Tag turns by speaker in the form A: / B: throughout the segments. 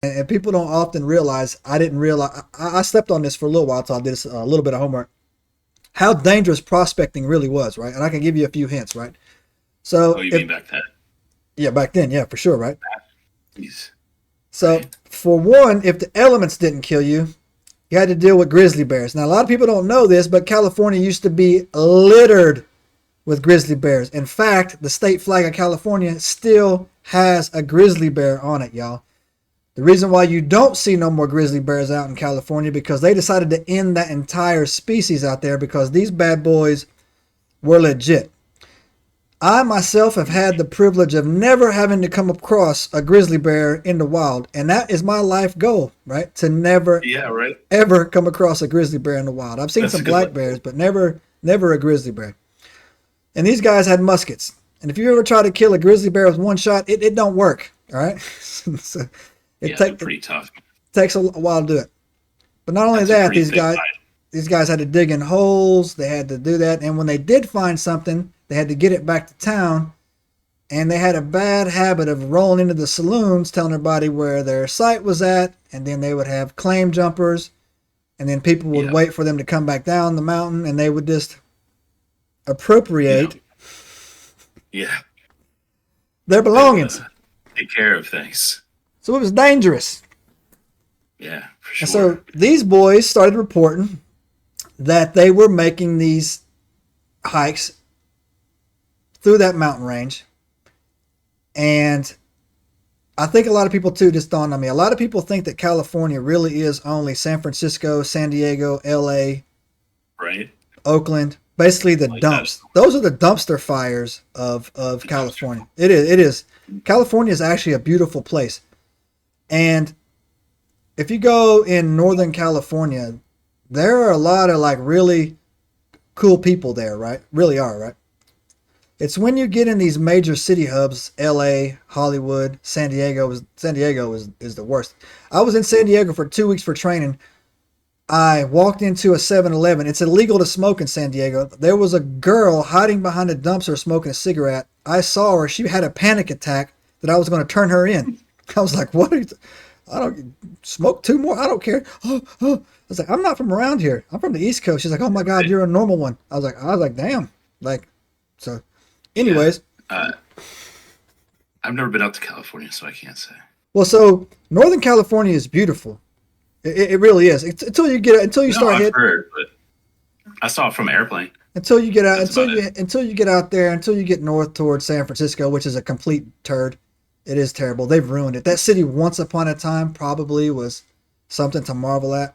A: And people don't often realize, I didn't realize, I slept on this for a little while until I did a little bit of homework, how dangerous prospecting really was, right? And I can give you a few hints, right?
B: Oh,
A: So
B: you
A: if,
B: mean back then?
A: yeah, back then, yeah, for sure, right?
B: Jeez.
A: So
B: Right.
A: for one, if the elements didn't kill you, you had to deal with grizzly bears. Now, a lot of people don't know this, but California used to be littered with grizzly bears. In fact, the state flag of California still has a grizzly bear on it, y'all. The reason why you don't see no more grizzly bears out in California because they decided to end that entire species out there because these bad boys were legit. I myself have had the privilege of never having to come across a grizzly bear in the wild, and that is my life goal, right? To never
B: Yeah, right.
A: ever come across a grizzly bear in the wild. I've seen
B: That's a
A: some
B: good
A: black
B: one.
A: bears, but never a grizzly bear. And these guys had muskets. And if you ever try to kill a grizzly bear with one shot, it don't work. All right. So
B: Yeah, they're pretty tough.
A: takes a while to do it. But not only
B: That's a
A: that,
B: pretty thick hide.
A: these guys had to dig in holes. They had to do that. And when they did find something, they had to get it back to town. And they had a bad habit of rolling into the saloons, telling everybody where their site was at. And then they would have claim jumpers. And then people would
B: Yeah,
A: wait for them to come back down the mountain. And they would just
B: you know.
A: appropriate
B: Yeah,
A: their
B: they would
A: belongings.
B: take care of things.
A: So it was dangerous.
B: Yeah, for
A: And so
B: sure.
A: these boys started reporting that they were making these hikes through that mountain range. And I think a lot of people too just dawned on me. A lot of people think that California really is only San Francisco, San Diego, LA,
B: Right?
A: Oakland, basically the
B: Like that.
A: dumps. Those are the dumpster fires of
B: The dumpster.
A: California. It is. California is actually a beautiful place. And if you go in Northern California, there are a lot of like really cool people there, right? Really are, right? It's when you get in these major city hubs, LA, Hollywood, San Diego is the worst. I was in San Diego for 2 weeks for training. I walked into a 7-Eleven. It's illegal to smoke in San Diego. There was a girl hiding behind a dumpster smoking a cigarette. I saw her. She had a panic attack that I was going to turn her in. I was like, what are you? I don't smoke two more. I don't care. I was like, I'm not from around here. I'm from the East Coast. She's like, oh my God, you're a normal one. I was like, damn. Like, so
B: Yeah.
A: anyways,
B: Uh, I've never been out to California, so I can't say.
A: well, so Northern California is beautiful. It really is. Until you
B: No,
A: start
B: I've
A: hit,
B: heard, but I saw it from an airplane.
A: until you get out,
B: That's about it.
A: until you get out there, until you get north towards San Francisco, which is a complete turd. It is terrible. They've ruined it. That city once upon a time probably was something to marvel at.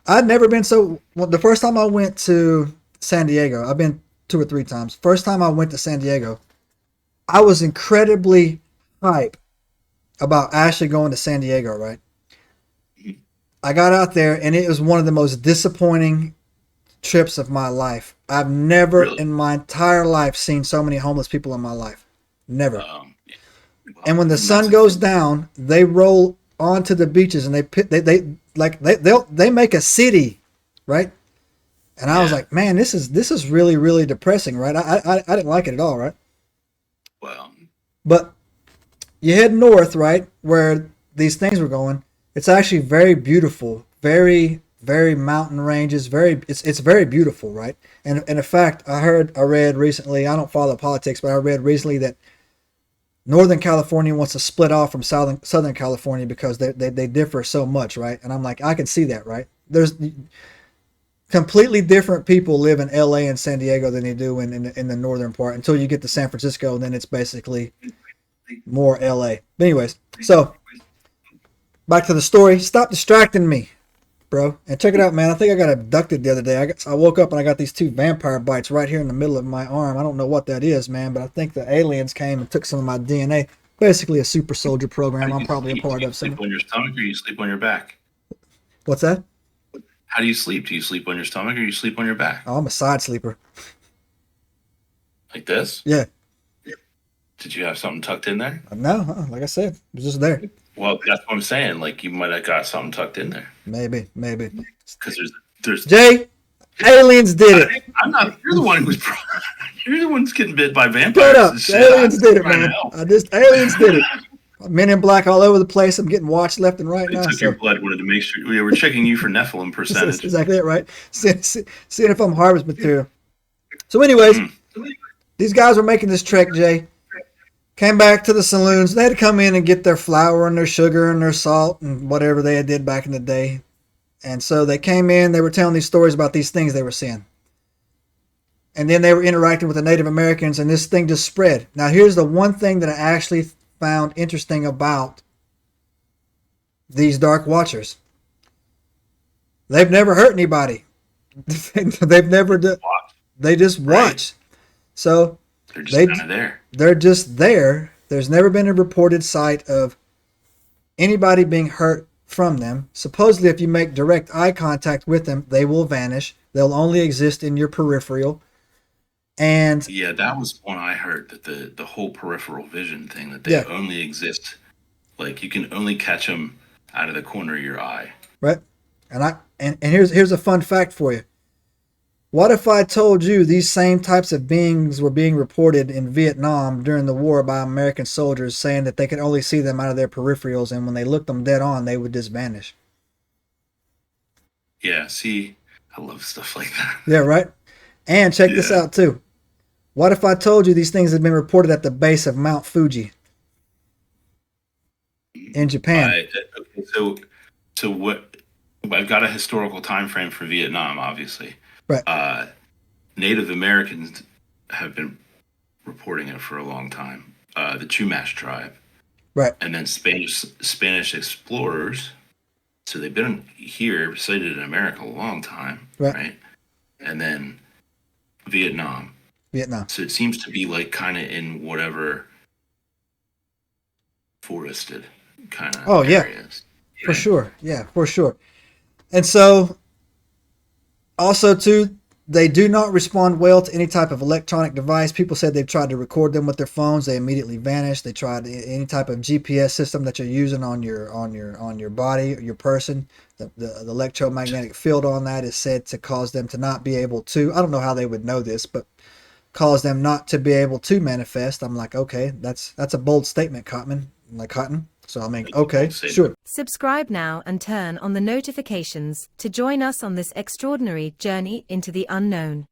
A: I'd never been so. Well, the first time I went to San Diego, I've been 2 or 3 times. First time I went to San Diego, I was incredibly hype about actually going to San Diego. Right, I got out there and it was one of the most disappointing trips of my life. I've never
B: Really.
A: in my entire life seen so many homeless people in my life. Never.
B: Yeah.
A: And
B: Well,
A: when the
B: and that's
A: sun
B: a
A: goes
B: good.
A: down, they roll onto the beaches and they make a city, right? And I was
B: Yeah.
A: like, man, this is really really depressing, right? I didn't like it at all, right?
B: Well,
A: But you head north, right, where these things were going. It's actually very beautiful, very mountain ranges, it's very beautiful, right? And in fact, I read recently. I don't follow politics, but I read recently that Northern California wants to split off from Southern California because they differ so much, right? And I'm like, I can see that, right? There's completely different people live in LA and San Diego than they do in the northern part until you get to San Francisco, and then it's basically more LA. But anyways, so back to the story. Stop distracting me, bro. And check it out, man. I think I got abducted the other day. I woke up and I got these 2 vampire bites right here in the middle of my arm. I don't know what that is, man, but I think the aliens came and took some of my DNA. Basically a super soldier
B: how
A: program.
B: do
A: I'm
B: you
A: probably a
B: sleep? Do
A: part
B: you
A: of
B: sleep
A: some.
B: on your stomach or you sleep on your back?
A: What's that?
B: How do you sleep? Do you sleep on your stomach or you sleep on your back?
A: Oh, I'm a side sleeper.
B: Like this?
A: Yeah.
B: Did you have something tucked in there?
A: No, like I said, it was just there.
B: Well, that's what I'm saying. Like you might have got something tucked in there
A: Maybe.
B: because there's.
A: Jay, aliens did it.
B: I'm not. You're the one who's. You're the one who's getting bit by
A: Shut
B: vampires.
A: up.
B: This
A: The
B: shit. I'm
A: aliens did it,
B: trying to
A: man.
B: help.
A: Aliens did it. Men in Black all over the place. I'm getting watched left and right
B: They
A: now.
B: took your
A: So
B: blood, wanted to make sure we were checking you for Nephilim
A: that's
B: percentage.
A: exactly it, right? Seeing if I'm harvest material. So, anyways, these guys were making this trek, Jay. Came back to the saloons. They had to come in and get their flour and their sugar and their salt and whatever they did back in the day. And so they came in. They were telling these stories about these things they were seeing. And then they were interacting with the Native Americans, and this thing just spread. Now, here's the one thing that I actually found interesting about these Dark Watchers. They've never hurt anybody. They've never done. They just watch.
B: Right.
A: So
B: They're just kind of there.
A: They're just there. There's never been a reported sight of anybody being hurt from them. Supposedly, if you make direct eye contact with them, they will vanish. They'll only exist in your peripheral. And
B: yeah, that was one I heard, that the whole peripheral vision thing, that they only exist, like you can only catch them out of the corner of your eye.
A: Right. And here's a fun fact for you. What if I told you these same types of beings were being reported in Vietnam during the war by American soldiers, saying that they could only see them out of their peripherals, and when they looked them dead on, they would just vanish?
B: Yeah, see, I love stuff like that.
A: Yeah, right? And check this out, too. What if I told you these things had been reported at the base of Mount Fuji in Japan?
B: Okay, so what? I've got a historical time frame for Vietnam, obviously.
A: Right.
B: Native Americans have been reporting it for a long time. The Chumash tribe.
A: Right.
B: And then Spanish explorers. So they've been here, sighted in America a long time. Right. And then Vietnam. So it seems to be like kind of in whatever forested kind of areas.
A: For sure. Yeah, for sure. And so also too, they do not respond well to any type of electronic device. People said they've tried to record them with their phones. They immediately vanish. They tried any type of GPS system that you're using on your body, your person. The electromagnetic field on that is said to cause them to not be able to. I don't know how they would know this, but cause them not to be able to manifest. I'm like, okay, that's a bold statement, Cotton. So I mean, okay, sure.
C: Subscribe now and turn on the notifications to join us on this extraordinary journey into the unknown.